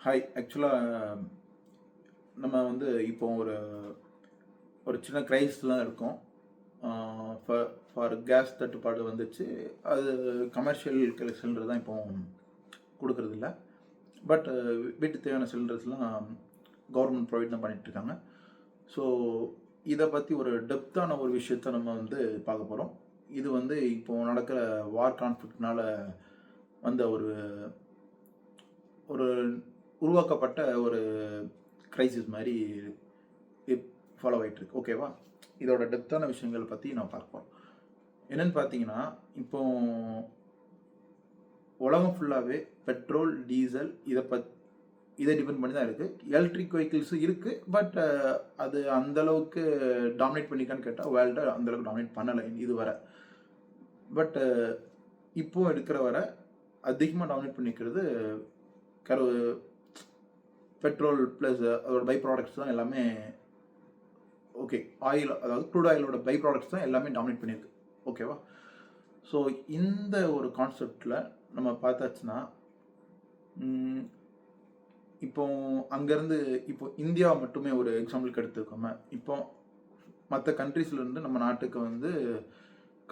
Hi. ஆக்சுவலாக நம்ம வந்து இப்போ ஒரு ஒரு சின்ன கிரைஸ்லாம் இருக்கோம். ஃபார் கேஸ் தட்டுப்பாடு வந்துச்சு. அது கமர்ஷியல் சிலிண்டர் தான் இப்போ கொடுக்கறதில்ல. பட் வீட்டுக்கு தேவையான சிலிண்டர்ஸ்லாம் கவர்மெண்ட் ப்ரொவைட் தான் பண்ணிகிட்ருக்காங்க. ஸோ இதை பற்றி ஒரு டெப்த்தான ஒரு விஷயத்த நம்ம வந்து பார்க்க போகிறோம். இது வந்து இப்போ நடக்கிற வார் கான்ஃப்ளிக்ட்னால வந்த ஒரு ஒரு உருவாக்கப்பட்ட ஒரு கிரைசிஸ் மாதிரி ஃபாலோ ஆகிட்டுருக்கு. ஓகேவா? இதோட டெப்த்தான விஷயங்கள் பற்றி நான் பார்ப்போம். என்னென்னு பார்த்தீங்கன்னா, இப்போ உலகம் ஃபுல்லாகவே பெட்ரோல், டீசல் இதை டிபெண்ட் பண்ணி தான் இருக்குது. எலக்ட்ரிக் வெஹிக்கிள்ஸும் இருக்குது. பட் அது அந்தளவுக்கு டாமினேட் பண்ணிக்கான்னு கேட்டால் வேர்ல்டை அந்தளவுக்கு டாமினேட் பண்ணலை இது வரை. பட் இப்போ இருக்கிற வரை அதிகமாக டாமினேட் பண்ணிக்கிறது பெட்ரோல் ப்ளஸ் அதோட பை ப்ராடக்ட்ஸ் தான் எல்லாமே. ஓகே, ஆயில், அதாவது க்ரூட் ஆயிலோட பை ப்ராடக்ட்ஸ் தான் எல்லாமே டாமினேட் பண்ணியிருக்கு. ஓகேவா? ஸோ இந்த ஒரு கான்செப்டில் நம்ம பார்த்தாச்சுன்னா, இப்போ அங்கேருந்து இப்போ இந்தியா மட்டுமே ஒரு எக்ஸாம்பிளுக்கு எடுத்துக்கோமே. இப்போ மற்ற கண்ட்ரீஸ்லேருந்து நம்ம நாட்டுக்கு வந்து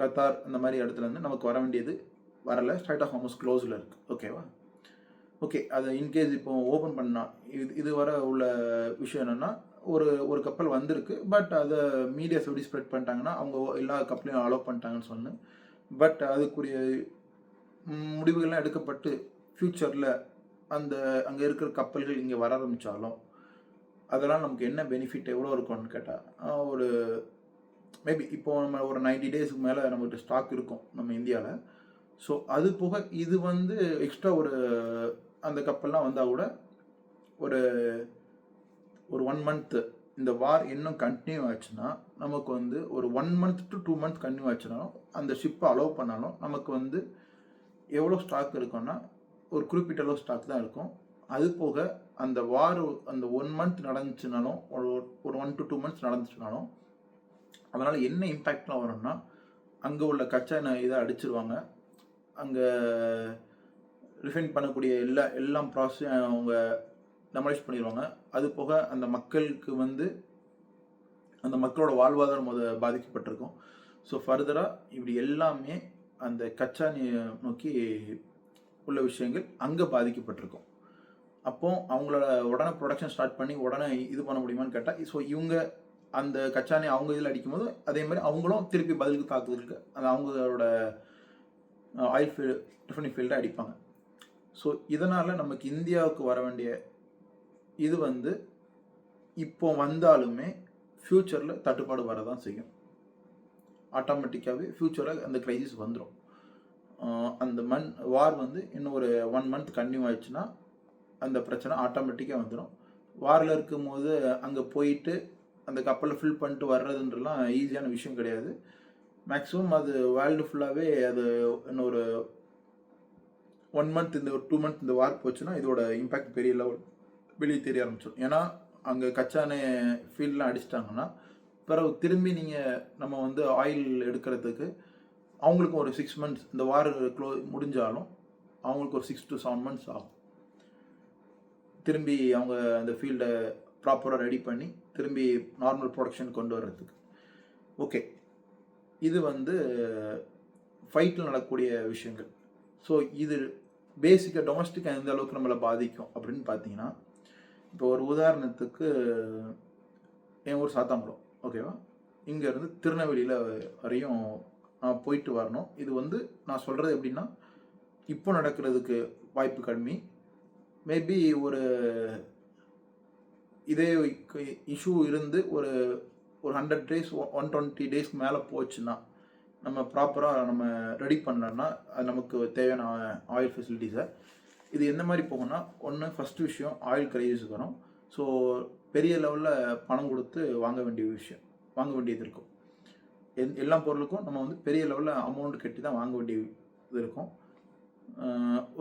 கத்தார் அந்த மாதிரி இடத்துலேருந்து நமக்கு வர வேண்டியது வரலை. ஸ்ட்ரைட் ஆஃப் ஹார்மஸ் க்ளோஸில் இருக்குது. ஓகேவா? ஓகே, அதை இன்கேஸ் இப்போ ஓப்பன் பண்ணால் இது வர உள்ள விஷயம் என்னென்னா, ஒரு கப்பல் வந்திருக்கு. பட் அதை மீடியாஸ் எப்படி ஸ்ப்ரெட் பண்ணிட்டாங்கன்னா, அவங்க எல்லா கப்பலையும் அலோவ் பண்ணிட்டாங்கன்னு சொன்னேன். பட் அதுக்குரிய முடிவுகள்லாம் எடுக்கப்பட்டு ஃப்யூச்சரில் அங்கே இருக்கிற கப்பல்கள் இங்கே வர ஆரம்பித்தாலும் அதெல்லாம் நமக்கு என்ன பெனிஃபிட் எவ்வளோ இருக்கும்னு கேட்டால், ஒரு மேபி இப்போ நம்ம ஒரு 90 டேஸ்க்கு மேலே நம்மகிட்ட ஸ்டாக் இருக்கும் நம்ம இந்தியாவில். ஸோ அது போக இது வந்து எக்ஸ்ட்ரா அந்த கப்பல்லாம் வந்தால் கூட ஒரு 1 மந்த்து இந்த வார் இன்னும் கண்டினியூ ஆச்சுன்னா, நமக்கு வந்து ஒரு 1 மந்த் to 2 மந்த் கண்டினியூ ஆச்சுனாலும் அந்த ஷிப்பை அலோவ் பண்ணாலும் நமக்கு வந்து எவ்வளோ ஸ்டாக் இருக்குன்னா, ஒரு குறிப்பிட்ட அளவு ஸ்டாக் தான் இருக்கும். அது போக அந்த வார் அந்த 1 மந்த் நடந்துச்சுனாலும், ஒரு 1 to 2 மந்த்ஸ் நடந்துச்சுனாலும், அதனால் என்ன இம்பேக்ட்லாம் வரும்னா, அங்கே உள்ள கச்சா எண்ணெய் இதை அடிச்சிருவாங்க. அங்கே ரிஃபைன் பண்ணக்கூடிய எல்லாம் ப்ராசஸையும் அவங்க டெமாலிஷ் பண்ணிடுவாங்க. அது போக அந்த மக்களுக்கு வந்து அந்த மக்களோட வாழ்வாதாரம் பாதிக்கப்பட்டிருக்கும். ஸோ ஃபர்தராக இப்படி எல்லாமே அந்த கச்சா நோக்கி உள்ள விஷயங்கள் அங்கே பாதிக்கப்பட்டிருக்கும். அப்போ அவங்களோட உடனே ப்ரொடக்ஷன் ஸ்டார்ட் பண்ணி உடனே இது பண்ண முடியுமான்னு கேட்டால், ஸோ இவங்க அந்த கச்சானை அவங்க இதில் அடிக்கும்போது அதே மாதிரி அவங்களும் திருப்பி பதிலுக்கு தாக்குதலுக்கு அந்த அவங்களோட ஆயில் டிஃபனி ஃபீல்டை அடிப்பாங்க. ஸோ இதனால் நமக்கு இந்தியாவுக்கு வர வேண்டிய இது வந்து இப்போ வந்தாலுமே ஃப்யூச்சரில் தட்டுப்பாடு வரதான் செய்யும். ஆட்டோமேட்டிக்காகவே ஃப்யூச்சரில் அந்த கிரைசிஸ் வந்துடும். அந்த வார் வந்து இன்னும் ஒரு 1 மந்த் கன்டினியூ ஆயிடுச்சுன்னா அந்த பிரச்சனை ஆட்டோமேட்டிக்காக வந்துடும். வாரில் இருக்கும்போது அங்கே போயிட்டு அந்த கப்பலை ஃபில் பண்ணிட்டு வர்றதுன்றலாம் ஈஸியான விஷயம் கிடையாது. மேக்ஸிமம் அது வேர்ல்டு ஃபுல்லாகவே அது இன்னும் ஒரு 1 மந்த் இந்த ஒரு 2 மந்த் இந்த வார் போச்சுன்னா இதோட இம்பேக்ட் பெரிய லெவல் வெளியே தெரிய ஆரம்பிச்சிடும். ஏன்னா அங்கே கச்சானே ஃபீல்டெலாம் அடிச்சிட்டாங்கன்னா பிறகு திரும்பி நம்ம வந்து ஆயில் எடுக்கிறதுக்கு அவங்களுக்கு ஒரு 6 மந்த்ஸ் இந்த வார் முடிஞ்சாலும் அவங்களுக்கு ஒரு 6 to 7 மந்த்ஸ் ஆகும். திரும்பி அவங்க அந்த ஃபீல்டை ப்ராப்பராக ரெடி பண்ணி திரும்பி நார்மல் ப்ரொடக்ஷன் கொண்டு வர்றதுக்கு. ஓகே, இது வந்து ஃபைட்டில் நடக்கக்கூடிய விஷயங்கள். ஸோ இது பேசிக்காக டொமஸ்டிக்காக எந்த அளவுக்கு நம்மளை பாதிக்கும் அப்படின்னு பார்த்தீங்கன்னா, இப்போ ஒரு உதாரணத்துக்கு என் ஊர் சாத்தாங்குளம். ஓகேவா? இங்கேருந்து திருநெல்வேலியில் வரையும் நான் போயிட்டு வரணும். இது வந்து நான் சொல்கிறது எப்படின்னா, இப்போ நடக்கிறதுக்கு வாய்ப்பு கம்மி. மேபி ஒரு இதே இஷ்யூ இருந்து ஒரு 100 டேஸ் 120 டேஸ்க்கு மேலே போச்சுன்னா, நம்ம ப்ராப்பராக நம்ம ரெடி பண்ணோன்னா அது நமக்கு தேவையான ஆயில் ஃபெசிலிட்டிஸை இது எந்த மாதிரி போகும்னா, ஃபஸ்ட்டு விஷயம் ஆயில் கிரைசிஸ் வரும். ஸோ பெரிய லெவலில் பணம் கொடுத்து வாங்க வேண்டியது இருக்கும். எல்லா பொருளுக்கும் நம்ம வந்து பெரிய லெவலில் அமௌண்ட் கட்டி தான் வாங்க வேண்டியது இருக்கும்.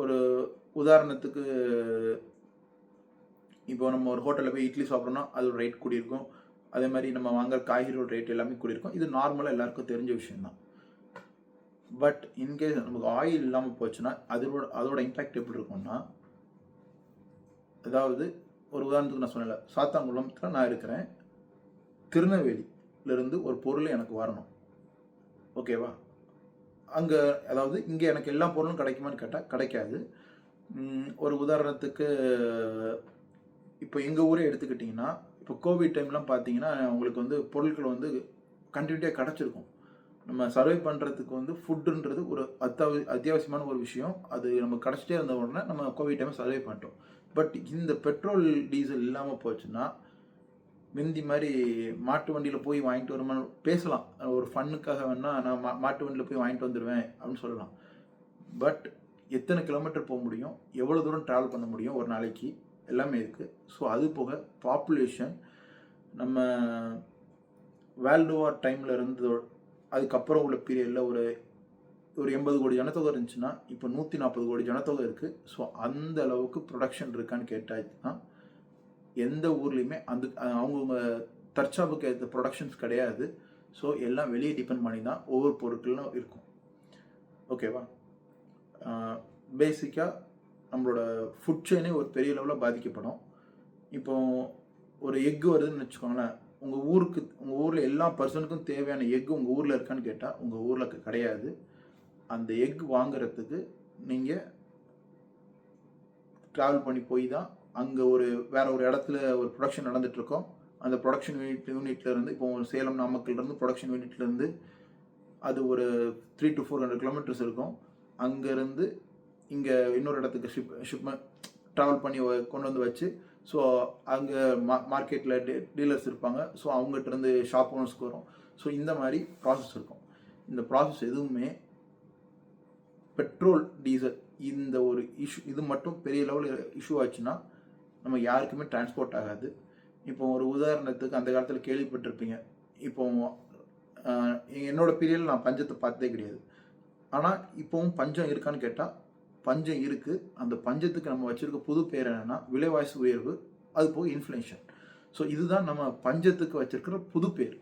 ஒரு உதாரணத்துக்கு இப்போ நம்ம ஒரு ஹோட்டலில் போய் இட்லி சாப்பிட்றோன்னா அதோட ரேட் கூடியிருக்கும். அதே மாதிரி நம்ம வாங்குற காய்கறியோட ரேட் எல்லாமே கூடியிருக்கும். இது நார்மலாக எல்லாருக்கும் தெரிஞ்ச விஷயம்தான். பட் இன்கேஸ் நமக்கு ஆயில் இல்லாமல் போச்சுன்னா அதோட இம்பேக்ட் எப்படி இருக்கும்னா, அதாவது ஒரு உதாரணத்துக்கு நான் சொன்னேன்ல, சாத்தான்குளத்தில் நான் இருக்கிறேன். திருநெல்வேலியிலேருந்து ஒரு பொருள் எனக்கு வரணும், ஓகேவா? அங்கே அதாவது இங்கே எனக்கு எல்லா பொருளும் கிடைக்குமான்னு கேட்டால் கிடைக்காது. ஒரு உதாரணத்துக்கு இப்போ எங்கள் ஊரே எடுத்துக்கிட்டிங்கன்னா, இப்போ கோவிட் டைம்லாம் பார்த்தீங்கன்னா உங்களுக்கு வந்து பொருட்கள் வந்து கண்டினியூட்டியாக கிடச்சிருக்கும். நம்ம சர்வை பண்ணுறதுக்கு வந்து ஃபுட்டுன்றது ஒரு அத்தியாவசியமான ஒரு விஷயம். அது நம்ம கிடச்சிட்டே இருந்த உடனே நம்ம கோவிட் டைமை சர்வை பண்ணிட்டோம். பட் இந்த பெட்ரோல் டீசல் இல்லாமல் போச்சுன்னா, முந்தி மாதிரி மாட்டு வண்டியில் போய் வாங்கிட்டு வருமானு பேசலாம். ஒரு ஃபன்னுக்காக வேணால் நான் மாட்டு வண்டியில் போய் வாங்கிட்டு வந்துடுவேன் அப்படின்னு சொல்லலாம். பட் எத்தனை கிலோமீட்டர் போக முடியும், எவ்வளோ தூரம் ட்ராவல் பண்ண முடியும் ஒரு நாளைக்கு, எல்லாமே இருக்குது. ஸோ அது போக பாப்புலேஷன் நம்ம வேர்ல்டு வார் டைமில் இருந்து அதுக்கப்புறம் உள்ள பீரியடில் ஒரு 80 கோடி ஜனத்தொகை இருந்துச்சுன்னா இப்போ 140 கோடி ஜனத்தொகை இருக்குது. ஸோ அந்த அளவுக்கு ப்ரொடக்ஷன் இருக்கான்னு கேட்டாச்சுன்னா எந்த ஊர்லேயுமே அவங்கவுங்க தற்சாப்புக்கு ஏற்ற ப்ரொடக்ஷன்ஸ் கிடையாது. ஸோ எல்லாம் வெளியே டிபெண்ட் பண்ணி தான் ஒவ்வொரு பொருட்களும் இருக்கும், ஓகேவா? பேசிக்காக நம்மளோட ஃபுட் செயினே ஒரு பெரிய லெவலில் பாதிக்கப்படும். இப்போ ஒரு எக்கு வருதுன்னு வச்சுக்கோங்களேன், உங்கள் ஊரில் எல்லா பர்சனுக்கும் தேவையான எக்கு உங்கள் ஊரில் இருக்கான்னு கேட்டால் உங்கள் ஊரில் கிடையாது. அந்த எக் வாங்குறதுக்கு நீங்கள் ட்ராவல் பண்ணி போய் தான் அங்கே வேற ஒரு இடத்துல ஒரு ப்ரொடக்ஷன் நடந்துகிட்ருக்கோம். அந்த ப்ரொடக்ஷன் யூனிட்லேருந்து இப்போ சேலம் நாமக்கல்லேருந்து ப்ரொடக்ஷன் யூனிட்லேருந்து அது ஒரு 300 to 400 கிலோமீட்டர்ஸ் இருக்கும். அங்கேருந்து இங்கே இன்னொரு இடத்துக்கு ஷிப்மெண்ட் ட்ராவல் பண்ணி கொண்டு வந்து வச்சு, ஸோ அங்கே மார்க்கெட்டில் டீலர்ஸ் இருப்பாங்க. ஸோ அவங்ககிட்டருந்து ஷாப் ஓனர்ஸ்க்கு வரும். ஸோ இந்த மாதிரி ப்ராசஸ் இருக்கும். இந்த ப்ராசஸ் எதுவுமே பெட்ரோல் டீசல் இந்த ஒரு இஷ்யூ இது மட்டும் பெரிய லெவலில் இஷ்யூ ஆச்சுன்னா நம்ம யாருக்குமே டிரான்ஸ்போர்ட் ஆகாது. இப்போ ஒரு உதாரணத்துக்கு அந்த காலத்தில் கேள்விப்பட்டிருப்பீங்க, இப்போ என்னோட பீரியடில் நான் பஞ்சத்தை பார்த்ததே கிடையாது. ஆனால் இப்போவும் பஞ்சம் இருக்கான்னு கேட்டால் பஞ்சம் இருக்குது. அந்த பஞ்சத்துக்கு நம்ம வச்சுருக்க புது பேர் என்னென்னா விலைவாசி உயர்வு, அது போக இன்ஃப்ளேஷன். ஸோ இதுதான் நம்ம பஞ்சத்துக்கு வச்சுருக்கிற புது பேர்.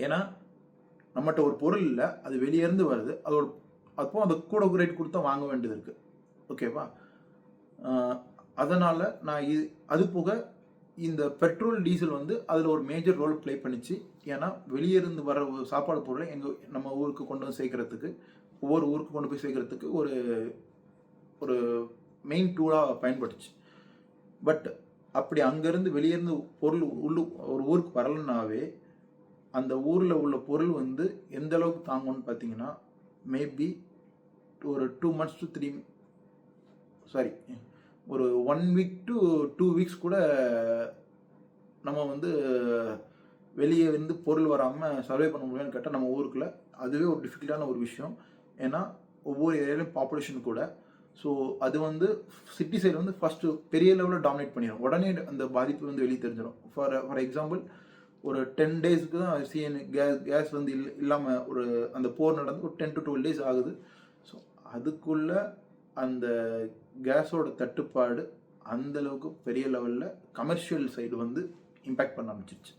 ஏன்னா நம்மகிட்ட ஒரு பொருள் இல்லை, அது வெளியேருந்து வருது, அப்போ அந்த கூட ரேட் கொடுத்தா வாங்க வேண்டியது இருக்குது, ஓகேவா? அதனால் நான் அது போக இந்த பெட்ரோல் டீசல் வந்து அதில் ஒரு மேஜர் ரோல் ப்ளே பண்ணிச்சு. ஏன்னா வெளியே இருந்து வர சாப்பாடு பொருளை நம்ம ஊருக்கு கொண்டு வந்து சேர்க்கறதுக்கு, ஒவ்வொரு ஊருக்கு கொண்டு போய் சேர்க்கறதுக்கு ஒரு ஒரு மெயின் டூலாக பயன்பட்டுச்சு. பட் அப்படி அங்கேருந்து வெளியேருந்து பொருள் ஒரு ஊருக்கு வரலனாவே அந்த ஊரில் உள்ள பொருள் வந்து எந்த அளவுக்கு தாங்கும்னு பார்த்தீங்கன்னா, மேபி ஒரு 2 months to 3 ஒரு 1 week to 2 weeks கூட நம்ம வந்து வெளியே வந்து பொருள் வராமல் சர்வே பண்ண முடியும்னு கேட்டால் நம்ம ஊருக்குள்ள அதுவே ஒரு டிஃபிகல்ட்டான ஒரு விஷயம். ஏன்னா ஒவ்வொரு ஏரியாலையும் பாப்புலேஷன் கூட. ஸோ அது வந்து சிட்டி சைடு வந்து ஃபஸ்ட்டு பெரிய லெவலில் டாமினேட் பண்ணிடும். உடனே அந்த பாதிப்பு வந்து வெளியே தெரிஞ்சிடும். ஃபார் எக்ஸாம்பிள் ஒரு 10 daysக்கு தான் சிஎன் கேஸ் வந்து இல்லாமல் அந்த போர் நடந்து ஒரு 10 to 12 days ஆகுது. ஸோ அதுக்குள்ளே அந்த கேஸோட தட்டுப்பாடு அந்தளவுக்கு பெரிய லெவலில் கமர்ஷியல் சைடு வந்து இம்பேக்ட் பண்ண ஆரம்பிச்சிருச்சு.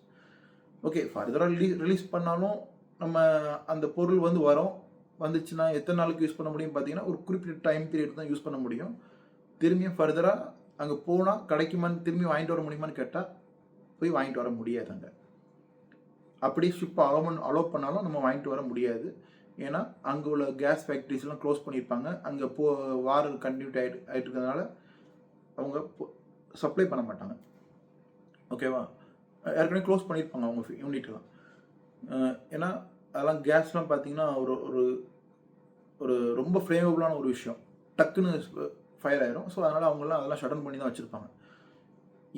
ஓகே, ஃபர்தராக ரிலீஸ் பண்ணாலும் நம்ம அந்த பொருள் வந்து வந்துச்சுன்னா எத்தனை நாளுக்கு யூஸ் பண்ண முடியும் பார்த்தீங்கன்னா, ஒரு குறிப்பிட்ட டைம் பீரியட் தான் யூஸ் பண்ண முடியும். திரும்பியும் ஃபர்தராக அங்கே போனால் கிடைக்குமான்னு திரும்பி வாங்கிட்டு வர முடியுமான்னு கேட்டால் போய் வாங்கிட்டு வர முடியாது. அங்கே அப்படி ஷிப் அலோவ் பண்ணாலும் நம்ம வாங்கிட்டு வர முடியாது. ஏன்னா அங்கே உள்ள கேஸ் ஃபேக்ட்ரிஸ்லாம் க்ளோஸ் பண்ணியிருப்பாங்க. அங்கே வார் கண்டினியூட் ஆகிட்டு இருக்கிறதுனால அவங்க சப்ளை பண்ண மாட்டாங்க, ஓகேவா? ஏற்கனவே க்ளோஸ் பண்ணியிருப்பாங்க அவங்க யூனிட்லாம். ஏன்னா அதெல்லாம் கேஸ்லாம் பார்த்தீங்கன்னா ஒரு ஒரு ஒரு ரொம்ப ஃப்ளேமபுளான ஒரு விஷயம், டக்குன்னு ஃபயர் ஆயிரும். ஸோ அதனால் அவங்களாம் அதெல்லாம் ஷட் டவுன் பண்ணி தான் வச்சுருப்பாங்க.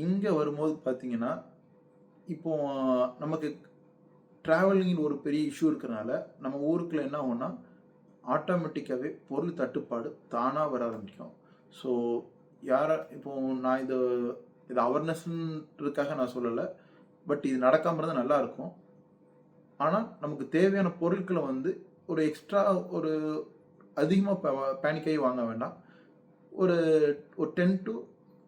இங்கே வரும்போது பார்த்தீங்கன்னா இப்போது நமக்கு ட்ராவலிங் ஒரு பெரிய இஷ்யூ இருக்கிறனால நம்ம ஊருக்குள்ள என்ன ஆகும்னா ஆட்டோமேட்டிக்காகவே பொருள் தட்டுப்பாடு தானாக வர ஆரம்பிக்கும். ஸோ இப்போது நான் இது அவேர்னஸ்ன்றதுக்காக நான் சொல்லலை, பட் இது நடக்காமல் இருந்தால் நல்லாயிருக்கும். ஆனால் நமக்கு தேவையான பொருட்களை வந்து ஒரு எக்ஸ்ட்ரா ஒரு அதிகமாக பேனிக்காகி வாங்க வேண்டாம். ஒரு 10 to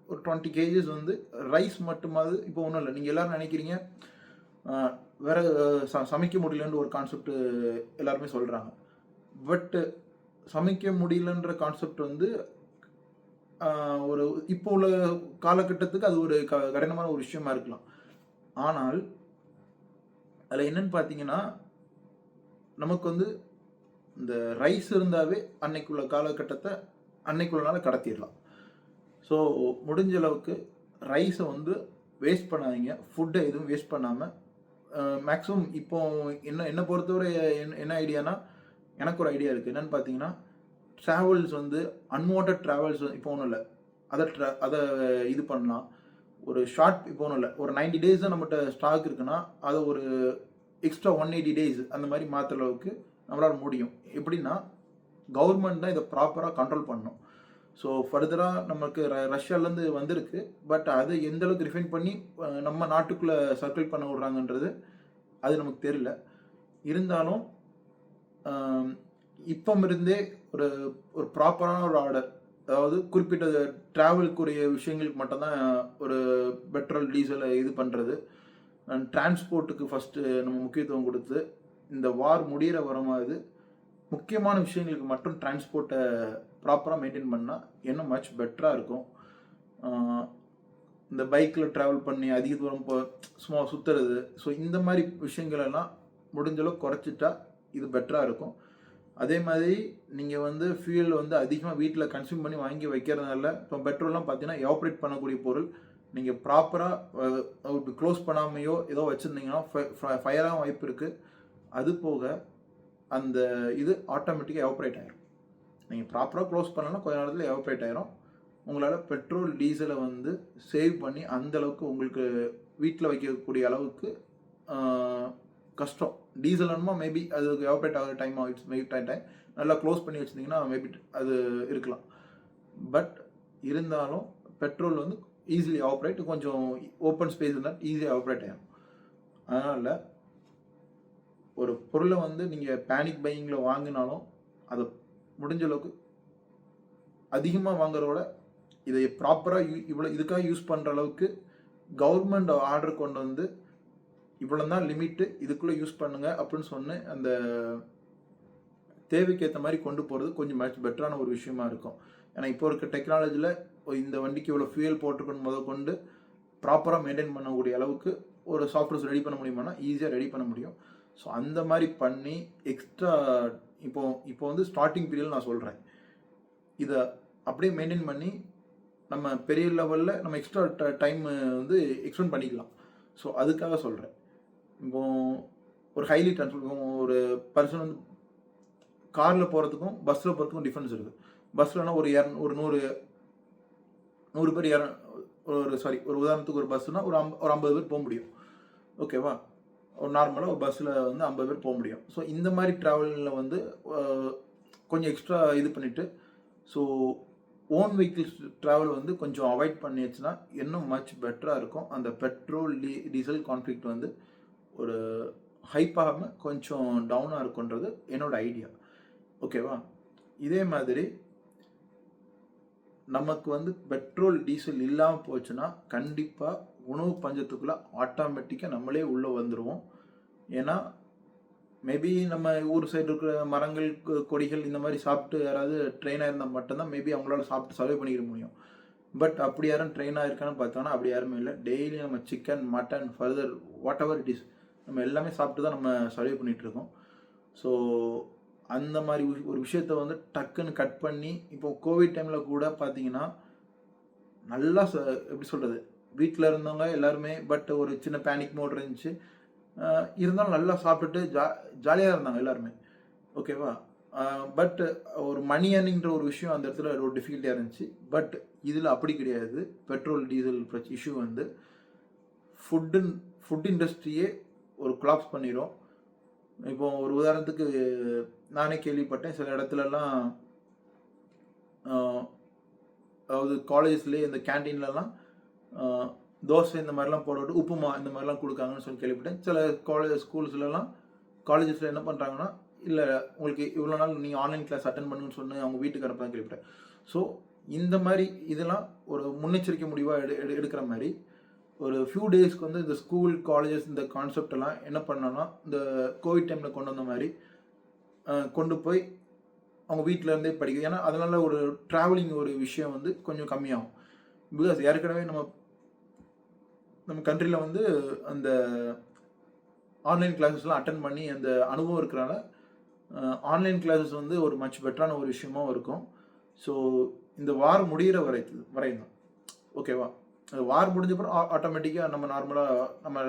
20 kgs வந்து ரைஸ் மட்டுமாவது. இப்போ ஒன்றும் இல்லை, நீங்கள் எல்லோரும் நினைக்கிறீங்க வேற சமைக்க முடியலன்ற ஒரு கான்செப்ட் எல்லாருமே சொல்கிறாங்க. பட்டு சமைக்க முடியலன்ற கான்செப்ட் வந்து ஒரு இப்போ உள்ள காலகட்டத்துக்கு அது ஒரு கடினமான ஒரு விஷயமா இருக்கலாம். ஆனால் அதில் என்னன்னு பார்த்தீங்கன்னா, நமக்கு வந்து இந்த ரைஸ் இருந்தாவே அன்னைக்குள்ள காலகட்டத்தை அன்னைக்குள்ள நாள கடத்திடலாம். ஸோ முடிஞ்ச அளவுக்கு ரைஸை வந்து வேஸ்ட் பண்ணாதீங்க. ஃபுட்டை எதுவும் வேஸ்ட் பண்ணாம மேக்ஸிமம் இப்போ என்ன பொறுத்தவரை என்ன ஐடியானா, எனக்கு ஒரு ஐடியா இருக்கு. என்னன்னு பார்த்தீங்கன்னா, ட்ராவல்ஸ் வந்து அன்வான்டட் ட்ராவல்ஸ் இப்போ ஒண்ணும் இல்ல. அத இது பண்ணலாம். ஒரு ஷார்ட் இப்போ ஒண்ணும் இல்ல. ஒரு 90 டேஸ் தான் நம்மட்ட ஸ்டாக் இருக்குன்னா, அத ஒரு எக்ஸ்ட்ரா 180 டேஸ் அந்த மாரி மாத்துற அளவுக்கு நம்மளால முடியும். எப்படின்னா, கவர்ன்மெண்ட் தான் இத ப்ராப்பரா கண்ட்ரோல் பண்ணணும். ஸோ ஃபர்தரா நமக்கு ரஷ்யாலேருந்து வந்திருக்கு. பட் அது எந்த அளவுக்கு ரிஃபைன் பண்ணி நம்ம நாட்டுக்குள்ள சர்க்கிள் பண்ண விடுறாங்கன்றது அது நமக்கு தெரியல. இருந்தாலும் இப்பமிருந்தே ஒரு ஒரு ப்ராப்பரான ஒரு ஆர்டர். அதாவது குறிப்பிட்ட டிராவலுக்குரிய விஷயங்களுக்கு மட்டும் தான் ஒரு பெட்ரோல், டீசல இது பண்றது. டிரான்ஸ்போர்ட்டுக்கு ஃபர்ஸ்ட்டு நம்ம முக்கியத்துவம் குடுத்து, இந்த வார் முடியிற வரமாவது முக்கியமான விஷயங்களுக்கு மட்டும் டிரான்ஸ்போர்ட்ட ப்ராப்பரா மெயின்டெயின் பண்ணா, இன்னும் மச் பெட்டரா இருக்கும். ஆ இந்த பைக்ல டிராவல் பண்ணி அதிக தூரம் சும்மா சுத்துறது. ஸோ இந்த மாரி விஷயங்கள் எல்லாம் முடிஞ்ச அளவுக்கு குறைச்சிட்டா, இது பெட்டரா இருக்கும். அதே மாதிரி நீங்க வந்து ஃபியூயல் வந்து அதிகமா வீட்ல கன்சியூம் பண்ணி வாங்கி வைக்கிறதுனால, இப்போ பெட்ரோல்லாம் பார்த்தீங்கன்னா, எவாப்ரேட் பண்ணக்கூடிய பொருள். நீங்க ப்ராப்பரா க்ளோஸ் பண்ணாமயோ ஏதோ வச்சிருந்தீங்கன்னா, ஃபயர் ஆக வாய்ப்பு இருக்கு. அது போக அந்த இது ஆட்டோமேட்டிக்கா எவாப்ரேட் ஆயிரும். நீங்க ப்ராப்பரா க்ளோஸ் பண்ணலன்னா கொஞ்ச நேரத்துல எவாப்ரேட் ஆயிரும். உங்களால பெட்ரோல், டீசல வந்து சேவ் பண்ணி அந்த அளவுக்கு உங்களுக்கு வீட்ல வைக்கக்கூடிய அளவுக்கு ஆ கஷ்டம். டீசல் வேணுமா மேபி அது எவாப்ரேட் ஆகுற டைம் ஆயிடுச்சு மேபி டைம் நல்லா க்ளோஸ் பண்ணி வச்சிருந்தீங்கன்னா மேபி அது இருக்கலாம். பட் இருந்தாலும் பெட்ரோல் வந்து ஈஸிலி எவாப்ரேட் கொஞ்சம் ஓப்பன் ஸ்பேஸ் இருந்தா ஈஸியா எவாப்ரேட் ஆயிரும். அதனால ஒரு பொருள வந்து நீங்க பேனிக் பையிங்ல வாங்குனாலும், அத முடிஞ்ச அளவுக்கு அதிகமா வாங்குறத விட, இதை ப்ராப்பரா இவ்வளோ இதுக்காக யூஸ் பண்ற அளவுக்கு கவர்ன்மெண்ட் ஆர்டர் கொண்டு வந்து, இவ்வளவு தான் லிமிட் இதுக்குள்ள யூஸ் பண்ணுங்க அப்படின்னு சொன்னு, அந்த தேவைக்கு ஏத்த மாரி கொண்டு போறது கொஞ்சம் மச் பெட்டரான ஒரு விஷயமா இருக்கும். ஏன்னா இப்போ இருக்க டெக்னாலஜில இந்த வண்டிக்கு இவ்வளோ ஃபியூயல் போட்டிருக்குன்னு முதற்கொண்டு ப்ராப்பரா மெயின்டெயின் பண்ணக்கூடிய அளவுக்கு ஒரு சாஃப்ட்வேர்ஸ் ரெடி பண்ண முடியுமானா, ஈஸியா ரெடி பண்ண முடியும். ஸோ அந்த மாரி பண்ணி எக்ஸ்ட்ரா இப்போ இப்போ வந்து ஸ்டார்ட்டிங் பீரியட்ல நான் சொல்றேன். இத அப்படியே மெயின்டெயின் பண்ணி, நம்ம பெரிய லெவல்ல நம்ம எக்ஸ்ட்ரா டைம் வந்து எக்ஸ்டெண்ட் பண்ணிக்கலாம். ஸோ அதுக்காக சொல்றேன். இப்போ ஒரு ஹைலி டிரான்ஸ்போர்ட் ஒரு பெர்சன் வந்து கார்ல போறதுக்கும், பஸ்ல போறதுக்கும் டிஃபரன்ஸ் இருக்கு. பஸ்லனா ஒரு ஒரு 100 பேர் ஒரு உதாரணத்துக்கு ஒரு பஸ்னா ஒரு 50 பேர் போ முடியும். ஓகேவா? ஒரு நார்மலா ஒரு பஸ்ல வந்து 50 பேர் போ முடியும். ஸோ இந்த மாரி டிராவல்ல வந்து அ கொஞ்சம் எக்ஸ்ட்ரா இது பண்ணிட்டு, ஸோ ஓன் வெஹிக்கிள்ஸ் டிராவல் வந்து கொஞ்சம் அவாய்ட் பண்ணியாச்சுன்னா, இன்னும் மச் பெட்டரா இருக்கும். அந்த பெட்ரோல், டீசல் கான்ஃப்ளிக்ட் வந்து ஒரு ஹைப் ஆகாம கொஞ்சம் டவுனா இருக்குன்றது என்னோட ஐடியா. ஓகேவா? இதே மாதிரி நமக்கு வந்து பெட்ரோல், டீசல் இல்லாம போச்சுன்னா, கண்டிப்பா உணவு பஞ்சத்துக்குள்ள ஆட்டோமேட்டிக்கா நம்மளே உள்ள வந்துருவோம். ஏன்னா, மேபி நம்ம ஊர் சைடு இருக்கிற மரங்கள், கொடிகள் இந்த மாரி சாப்பிட்டு யாராவது ட்ரெயின் ஆயிருந்தா மட்டும் தான் மேபி அவங்களால சாப்பிட்டு சர்வை பண்ணிக்க முடியும். பட் அப்படி யாரும் ட்ரெயின் ஆயிருக்கான்னு பார்த்தோம்னா, அப்படி யாருமே இல்ல. டெய்லி நம்ம chicken, mutton, further what ever it is நம்ம எல்லாமே சாப்பிட்டு தான் நம்ம சர்வை பண்ணிட்டு இருக்கோம். ஸோ அந்த மாரி ஒரு விஷயத்த வந்து டக்குன்னு கட் பண்ணி, இப்போ கோவிட் டைம்ல கூட பார்த்தீங்கன்னா, நல்லா எப்படி சொல்றது? வீட்ல இருந்தவங்க எல்லாருமே பட் ஒரு சின்ன பேனிக் மோட் இருந்துச்சு. இருந்தாலும் நல்லா சாப்பிட்டுட்டு ஜாலியா இருந்தாங்க எல்லாருமே. ஓகேவா? பட் ஒரு மணி ஏர்னிங்ன்ற ஒரு விஷயம் அந்த இடத்துல ஒரு டிஃபிகல்ட்டியா இருந்துச்சு. பட் இதுல அப்படி கிடையாது. பெட்ரோல், டீசல் இஷ்யூ வந்து ஃபுட் ஃபுட் இண்டஸ்ட்ரியே ஒரு கொலாப்ஸ் பண்ணிரும். இப்போ ஒரு உதாரணத்துக்கு நானே கேள்விப்பட்டேன். சில இடத்துலலாம் அ அதாவது காலேஜஸ்லயே இந்த கேன்டீன்லலாம் அ தோசை இந்த மாரிலாம் போடவிட்டு, உப்புமா இந்த மாரிலாம் குடுக்காங்கன்னு சொல்லி கேள்விப்பட்டேன். சில ஸ்கூல்ஸ்லலாம் காலேஜஸ்ல என்ன பண்றாங்கன்னா, இல்ல உங்களுக்கு இவ்வளோ நாள் நீங்க ஆன்லைன் கிளாஸ் அட்டெண்ட் பண்ணுங்கன்னு சொன்னு அவங்க வீட்டுக்கு அனுப்ப கேள்விப்பட்டேன். ஸோ இந்த மாரி இதெல்லாம் ஒரு முன்னெச்சரிக்கை முடிவா எடுக்கிற மாரி, ஒரு ஃபியூ டேஸ்க்கு வந்து இந்த ஸ்கூல், காலேஜஸ் இந்த கான்செப்ட் எல்லாம் என்ன பண்ணோம்னா, இந்த கோவிட் டைம்ல கொண்டு வந்த மாரி, கொண்டு போய் அவங்க வீட்டில் இருந்தே படிக்க. ஏன்னா அதனால ஒரு ட்ராவலிங் ஒரு விஷயம் வந்து கொஞ்சம் கம்மியாகும். பிகாஸ் ஏற்கனவே நம்ம கண்ட்ரியில் வந்து அந்த ஆன்லைன் கிளாஸஸ்லாம் அட்டன் பண்ணி அந்த அனுபவம் இருக்கிறனால ஆன்லைன் கிளாஸஸ் வந்து ஒரு மச் பெட்டரான ஒரு விஷயமாவும் இருக்கும். ஸோ இந்த வார் முடிகிற வரையும் தான் ஓகேவா. வார் முடிஞ்ச அப்புறம் ஆட்டோமேட்டிக்காக நம்ம நார்மலாக நம்ம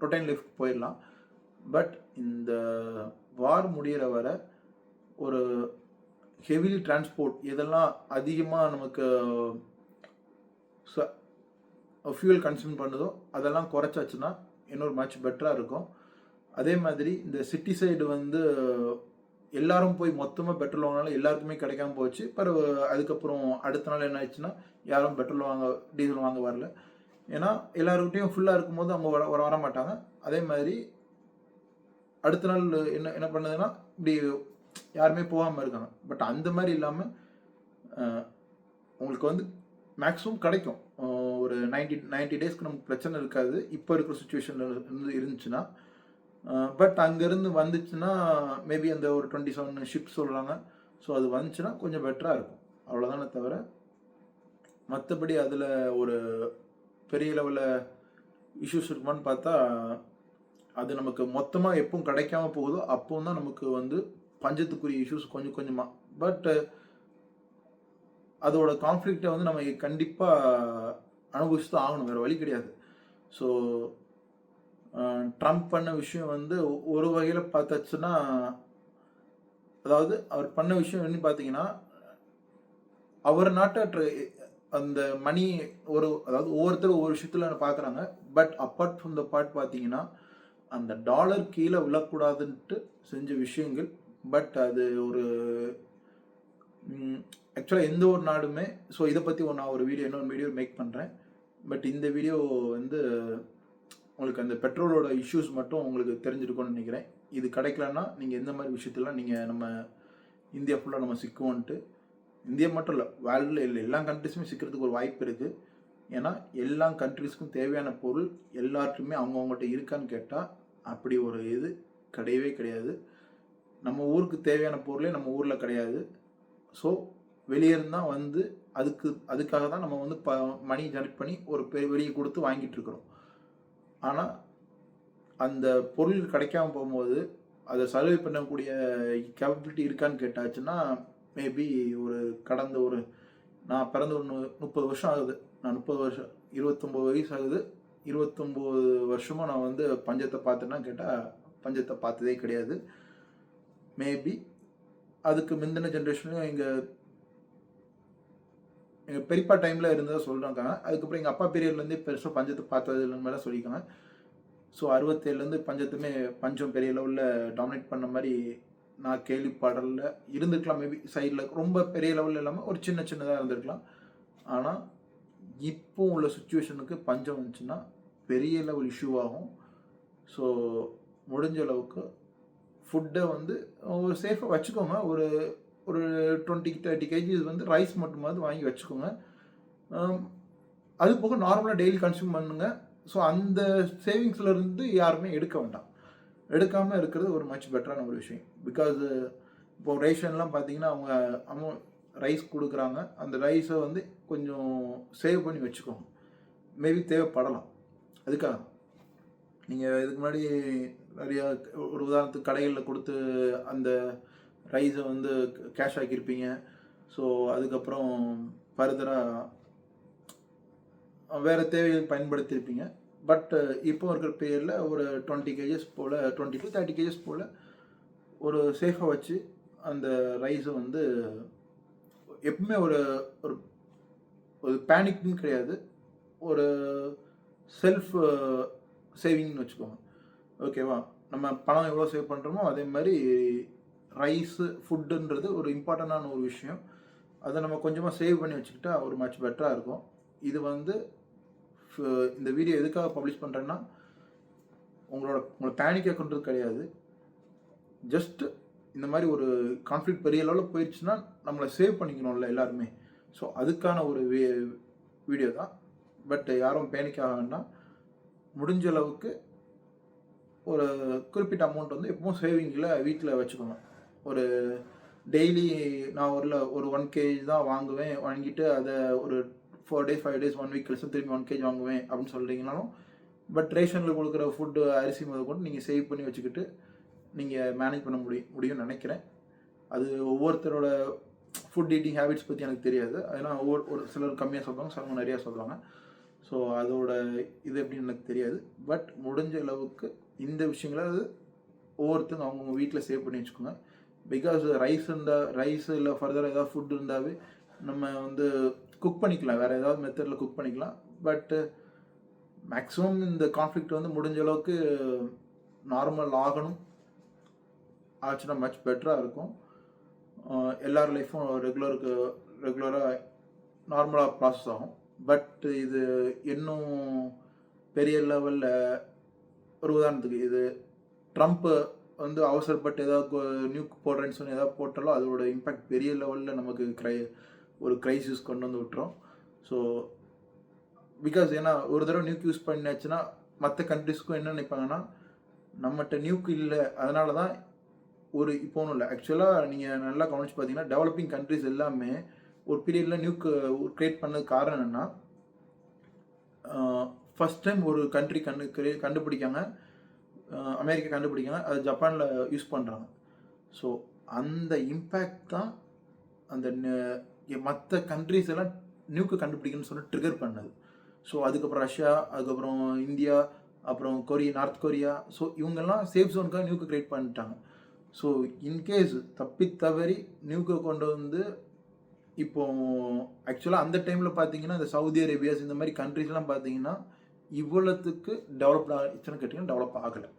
ரொட்டைன் லைஃப் போயிடலாம். பட் இந்த வார் முடிகிற வரை ஒரு ஹெவிலி டிரான்ஸ்போர்ட் இதெல்லாம் அதிகமாக நமக்கு ஃபியூல் கன்சியூம் பண்ணுதோ அதெல்லாம் குறைச்சாச்சுன்னா இன்னொரு மச் பெட்டராக இருக்கும். அதே மாதிரி இந்த சிட்டி சைடு வந்து எல்லாரும் போய் மொத்தமாக பெட்ரோல் வாங்கினாலும் எல்லாருக்குமே கிடைக்காம போச்சு. பிறகு அதுக்கப்புறம் அடுத்த நாள் என்ன ஆயிடுச்சுன்னா யாரும் பெட்ரோல் வாங்க டீசல் வாங்க வரல. ஏன்னா எல்லாருக்கிட்டையும் ஃபுல்லாக இருக்கும்போது அவங்க வர மாட்டாங்க. அதே மாதிரி அடுத்த நாள் என்ன பண்ணுதுன்னா இப்படி யாருமே போகாமல் இருக்காங்க. பட் அந்த மாதிரி இல்லாமல் உங்களுக்கு வந்து மேக்ஸிமம் கிடைக்கும். ஒரு 90 டேஸ்க்கு நமக்கு பிரச்சனை இருக்காது இப்போ இருக்கிற சுச்சுவேஷனில் இருந்துச்சுன்னா. பட் அங்கேருந்து வந்துச்சுன்னா மேபி அந்த ஒரு 27 ஷிப்ஸ் சொல்கிறாங்க. ஸோ அது வந்துச்சுன்னா கொஞ்சம் பெட்டராக இருக்கும். அவ்வளோதானே தவிர மற்றபடி அதில் ஒரு பெரிய லெவலில் இஷ்யூஸ் இருக்குமான்னு பார்த்தா அது நமக்கு மொத்தமாக எப்பவும் கிடைக்காம போகுதோ அப்போ தான் நமக்கு வந்து பஞ்சத்துக்குரிய இஷ்யூஸ் கொஞ்சம் கொஞ்சமாக. பட் அதோட கான்ஃப்ளிக்டை வந்து நம்ம கண்டிப்பாக அனுபவிச்சு தான் ஆகணும், வேறு வழி கிடையாது. ஸோ ட்ரம்ப் பண்ண விஷயம் வந்து ஒரு வகையில் பார்த்தாச்சுன்னா, அதாவது அவர் பண்ண விஷயம் என்ன பார்த்தீங்கன்னா, அவர் நாட்டை அந்த மணி அதாவது ஒவ்வொருத்தரும் ஒவ்வொரு விஷயத்தில் பார்க்குறாங்க. But apart from the part பார்த்தீங்கன்னா அந்த டாலர் கீழே விழக்கூடாதுன்ட்டு செஞ்ச விஷயங்கள். பட் அது ஒரு ஆக்சுவலாக எந்த ஒரு நாடுமே, ஸோ இதை பற்றி நான் ஒரு இன்னொரு வீடியோ மேக் பண்ணுறேன். பட் இந்த வீடியோ வந்து உங்களுக்கு அந்த பெட்ரோலோட இஷ்யூஸ் மட்டும் உங்களுக்கு தெரிஞ்சிருக்கும்னு நினைக்கிறேன். இது கிடைக்கலன்னா நீங்கள் எந்த மாதிரி விஷயத்தெல்லாம் நீங்கள் நம்ம இந்தியா ஃபுல்லாக நம்ம சிக்குவோன்ட்டு. இந்தியா மட்டும் இல்லை, வேர்ல்டில் எல்லா கண்ட்ரிஸுமே சிக்கிறதுக்கு ஒரு வாய்ப்பு இருக்குது. ஏன்னா எல்லா கண்ட்ரிஸ்க்கும் தேவையான பொருள் எல்லாருக்குமே அவங்கவுங்கள்ட்ட இருக்கான்னு கேட்டால் அப்படி ஒரு இது கிடையவே கிடையாது. நம்ம ஊருக்கு தேவையான பொருளே நம்ம ஊரில் கிடையாது. ஸோ வெளியே இருந்தால் வந்து அதுக்காக தான் நம்ம வந்து மணி ஜெனரேட் பண்ணி ஒரு வெளியே கொடுத்து வாங்கிட்டு இருக்கிறோம். ஆனால் அந்த பொருள் கிடைக்காம போகும்போது அதை சர்வே பண்ணக்கூடிய கேப்பபிலிட்டி இருக்கான்னு கேட்டாச்சுன்னா மேபி கடந்த நான் பிறந்த 30 வருஷம் ஆகுது. நான் 29 வயசு ஆகுது. 29 வருஷமும் நான் வந்து பஞ்சத்தை பார்த்தேன்னா கேட்டால் பஞ்சத்தை பார்த்ததே கிடையாது. மேபி அதுக்கு முந்தின ஜென்ரேஷன்லையும் எங்கள் பெரியப்பா டைமில் இருந்ததாக சொல்கிறாங்க. அதுக்கப்புறம் எங்கள் அப்பா பீரியட்லேருந்தே பெருசாக பஞ்சத்தை பார்த்தது இல்லைன்னு மாதிரி சொல்லியிருக்காங்க. ஸோ 67லேருந்து பஞ்சம் பெரிய லெவலில் டாமினேட் பண்ண மாதிரி நான் கேள்விப்பாடலில் இருந்திருக்கலாம். மேபி சைடில் ரொம்ப பெரிய லெவலில் இல்லாமல் ஒரு சின்னதாக இருந்திருக்கலாம். ஆனால் இப்போ உள்ள சுச்சுவேஷனுக்கு பஞ்சம் வந்துச்சுன்னா பெரிய லெவல் இஷ்யூ ஆகும். ஸோ முடிஞ்ச அளவுக்கு ஃபுட்டை வந்து ஒரு சேஃபாக வச்சுக்கோங்க. ஒரு 20-30 கேஜிஸ் வந்து ரைஸ் மட்டுமாவது வாங்கி வச்சுக்கோங்க. அது போக நார்மலாக டெய்லி கன்சியூம் பண்ணுங்க. ஸோ அந்த சேவிங்ஸ்லேருந்து யாருமே எடுக்க வேண்டாம். எடுக்காமல் இருக்கிறது ஒரு மச் பெட்டரான ஒரு விஷயம். பிகாஸ் இப்போ ரேஷன்லாம் பார்த்தீங்கன்னா அவங்க ரைஸ் கொடுக்குறாங்க. அந்த ரைஸை வந்து கொஞ்சம் சேவ் பண்ணி வச்சுக்கோங்க. மேபி தேவைப்படலாம். அதுக்காக நீங்கள் இதுக்கு முன்னாடி நிறையா ஒரு உதாரணத்துக்கு கடைகளில் கொடுத்து அந்த ரைஸை வந்து கேஷ் ஆக்கியிருப்பீங்க. ஸோ அதுக்கப்புறம் ஃபர்தராக வேறு தேவைகள் பயன்படுத்தியிருப்பீங்க. பட் இப்போ இருக்கிற பீரியடில் ஒரு 20 கேஜஸ் போல் 20 to 30 கேஜஸ் போல் ஒரு சேஃபாக வச்சு அந்த ரைஸை வந்து எப்பவுமே ஒரு ஒரு பேனிக்னு கிடையாது, ஒரு செல்ஃப் சேவிங்னு வச்சுக்கோங்க. ஓகேவா. நம்ம பணம் எவ்வளோ சேவ் பண்ணுறோமோ அதே மாதிரி ரைஸு ஃபுட்டுன்றது ஒரு இம்பார்ட்டண்டான ஒரு விஷயம். அதை நம்ம கொஞ்சமாக சேவ் பண்ணி வச்சுக்கிட்டா ஒரு மச் பெட்டராக இருக்கும். இது வந்து இந்த வீடியோ எதுக்காக பப்ளிஷ் பண்ணுறேன்னா உங்களை பேனிக் கொண்டது கிடையாது. ஜஸ்ட் இந்த மாதிரி ஒரு கான்ஃப்ளிக்ட் பெரிய லெவலில் போயிடுச்சுன்னா நம்மளை சேவ் பண்ணிக்கணும்ல எல்லாருமே. ஸோ அதுக்கான ஒரு வீடியோ தான். பட் யாரும் பேனிக் ஆக வேண்டாம். முடிஞ்ச அளவுக்கு ஒரு குறிப்பிட்ட அமௌண்ட் வந்து எப்பவும் சேவிங்கில் வீட்டில் வச்சுக்கோங்க. ஒரு டெய்லி நான் ஒரு 1 கேஜி தான் வாங்குவேன், வாங்கிட்டு அதை ஒரு 4 டேஸ் 5 டேஸ் 1 வீக் கழிச்சு திரும்பி 1 கேஜி வாங்குவேன் அப்படின்னு சொல்கிறீங்கனாலும், பட் ரேஷனில் கொடுக்குற ஃபுட்டு அரிசி முதல் கொண்டு நீங்கள் சேவ் பண்ணி வச்சுக்கிட்டு நீங்கள் மேனேஜ் பண்ண முடியும்னு நினைக்கிறேன். அது ஒவ்வொருத்தரோட ஃபுட் ஈட்டிங் ஹேபிட்ஸ் பற்றி எனக்கு தெரியாது. ஏன்னா ஒரு சிலர் கம்மியாக சொல்லுவாங்க, சிலவங்க நிறையா சொல்லுவாங்க. ஸோ அதோட இது எப்படின்னு எனக்கு தெரியாது. பட் முடிஞ்ச அளவுக்கு இந்த விஷயங்களை அது ஒவ்வொருத்தங்க அவங்கவுங்க வீட்டில் சேவ் பண்ணி வச்சுக்கோங்க. பிகாஸ் ரைஸ் இல்லை ஃபர்தர் ஏதாவது ஃபுட் இருந்தாவே நம்ம வந்து குக் பண்ணிக்கலாம், வேறு ஏதாவது மெத்தடில் குக் பண்ணிக்கலாம். பட்டு மேக்ஸிமம் இந்த கான்ஃப்ளிக்ட் வந்து முடிஞ்ச அளவுக்கு நார்மல் ஆச்சுன்னா மச் பெட்டராக இருக்கும். எல்லார் லைஃப்பும் ரெகுலராக நார்மலாக ப்ராசஸ் ஆகும். பட் இது இன்னும் பெரிய லெவலில் ஒரு உதாரணத்துக்கு இது ட்ரம்ப்பு வந்து அவசரப்பட்டு ஏதாவது நியூக் போடுறேன்னு சொல்லி ஏதாவது போட்டாலும் அதோட இம்பேக்ட் பெரிய லெவலில் நமக்கு ஒரு கிரைசிஸ் கொண்டு வந்து விட்டுரும். ஸோ பிகாஸ் ஏன்னா ஒரு தடவை நியூக் யூஸ் பண்ணியாச்சுன்னா மற்ற கண்ட்ரிஸ்க்கும் என்ன நினைப்பாங்கன்னா, நம்மகிட்ட நியூக் இல்லை, அதனால தான் இப்போ ஒன்றும் இல்லை. ஆக்சுவலாக நீங்கள் நல்லா கவனிச்சு பார்த்தீங்கன்னா டெவலப்பிங் கண்ட்ரிஸ் எல்லாமே ஒரு பீரியடில் நியூக் கிரியேட் பண்ணதுக்கு காரணம் என்னென்னா, ஃபஸ்ட் டைம் ஒரு கண்ட்ரி கண்டுபிடிக்காங்க, அமெரிக்கா கண்டுபிடிக்காங்க, அது ஜப்பானில் யூஸ் பண்ணுறாங்க. ஸோ அந்த இம்பேக்ட் தான் அந்த மற்ற கண்ட்ரிஸ் எல்லாம் நியூக்கு கண்டுபிடிக்கணும்னு சொல்லி ட்ரிகர் பண்ணது. ஸோ அதுக்கப்புறம் ரஷ்யா, அதுக்கப்புறம் இந்தியா, அப்புறம் நார்த் கொரியா, ஸோ இவங்கெல்லாம் சேஃப் ஜோனுக்காக நியூக்கு கிரியேட் பண்ணிட்டாங்க. ஸோ இன்கேஸ் தவறி நியூக்கை கொண்டு வந்து இப்போ ஆக்சுவலாக அந்த டைமில் பார்த்தீங்கன்னா இந்த சவுதி அரேபியாஸ் இந்த மாதிரி கண்ட்ரிஸ்லாம் பார்த்தீங்கன்னா இவ்வளோத்துக்கு டெவலப் ஆகிடுச்சுன்னு கேட்டிங்கன்னா டெவலப் ஆகலை.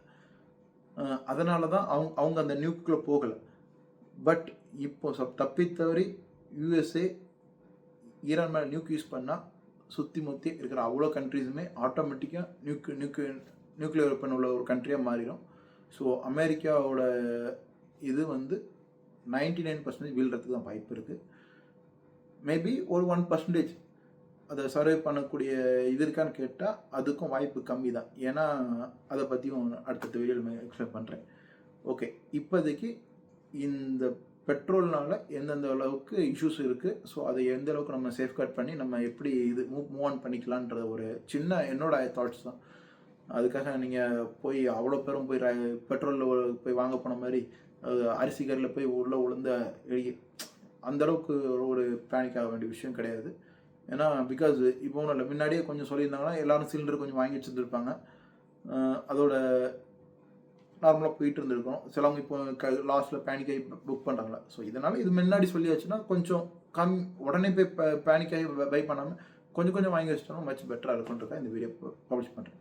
அதனால தான் அவங்க அந்த நியூக்குள்ளே போகலை. பட் இப்போ தவறி யூஎஸ்ஏ ஈரான் மேலே நியூக் யூஸ் பண்ணால் சுற்றி முற்றி இருக்கிற அவ்வளோ கண்ட்ரிஸுமே ஆட்டோமேட்டிக்காக நியூக்ளியர் வெப்பன் உள்ள ஒரு கண்ட்ரியாக மாறிடும். ஸோ அமெரிக்காவோட இது வந்து 99% வீழ்கிறதுக்கு தான் வாய்ப்பு இருக்குது. மேபி ஒரு 1% அதை சர்வே பண்ணக்கூடிய இது இருக்கான்னு கேட்டால் அதுக்கும் வாய்ப்பு கம்மி தான். ஏன்னா அதை பற்றியும் அடுத்தடுத்த வீடியோவில் எக்ஸ்பிளைன் பண்ணுறேன். ஓகே, இப்போதைக்கு இந்த பெட்ரோல்னால் எந்தெந்த அளவுக்கு இஷ்யூஸ் இருக்குது, ஸோ அதை எந்த அளவுக்கு நம்ம சேஃப்கார்ட் பண்ணி நம்ம எப்படி இது மூவ் ஆன் பண்ணிக்கலான்ற ஒரு சின்ன என்னோட தாட்ஸ் தான். அதுக்காக நீங்கள் போய் அவ்வளோ பேரும் போய் பெட்ரோலில் போய் வாங்க போன மாதிரி அரிசி கறியில் போய் உள்ளே விழுந்த அந்தளவுக்கு ஒரு பேனிக் ஆக வேண்டிய விஷயம் கிடையாது. ஏன்னா பிகாஸ் இப்போ ஒன்றும் இல்லை, முன்னாடியே கொஞ்சம் சொல்லியிருந்தாங்கன்னா எல்லோரும் சிலிண்டர் கொஞ்சம் வாங்கி வச்சுருந்துருப்பாங்க, அதோட நார்மலாக போயிட்டு இருந்திருக்கோம். சிலவங்க இப்போ லாஸ்ட்டில் பேனிக் ஆகி புக் பண்ணுறாங்களா. ஸோ இதனால் இது முன்னாடி சொல்லியாச்சுன்னா கொஞ்சம் உடனே போய் பேனிக் ஆகி பை பண்ணாமல் கொஞ்சம் வாங்கி வச்சிட்டோம்னா மச் பெட்டராக இருக்குன்றதுக்காக இந்த வீடியோ பப்ளிஷ் பண்ணுறேன்.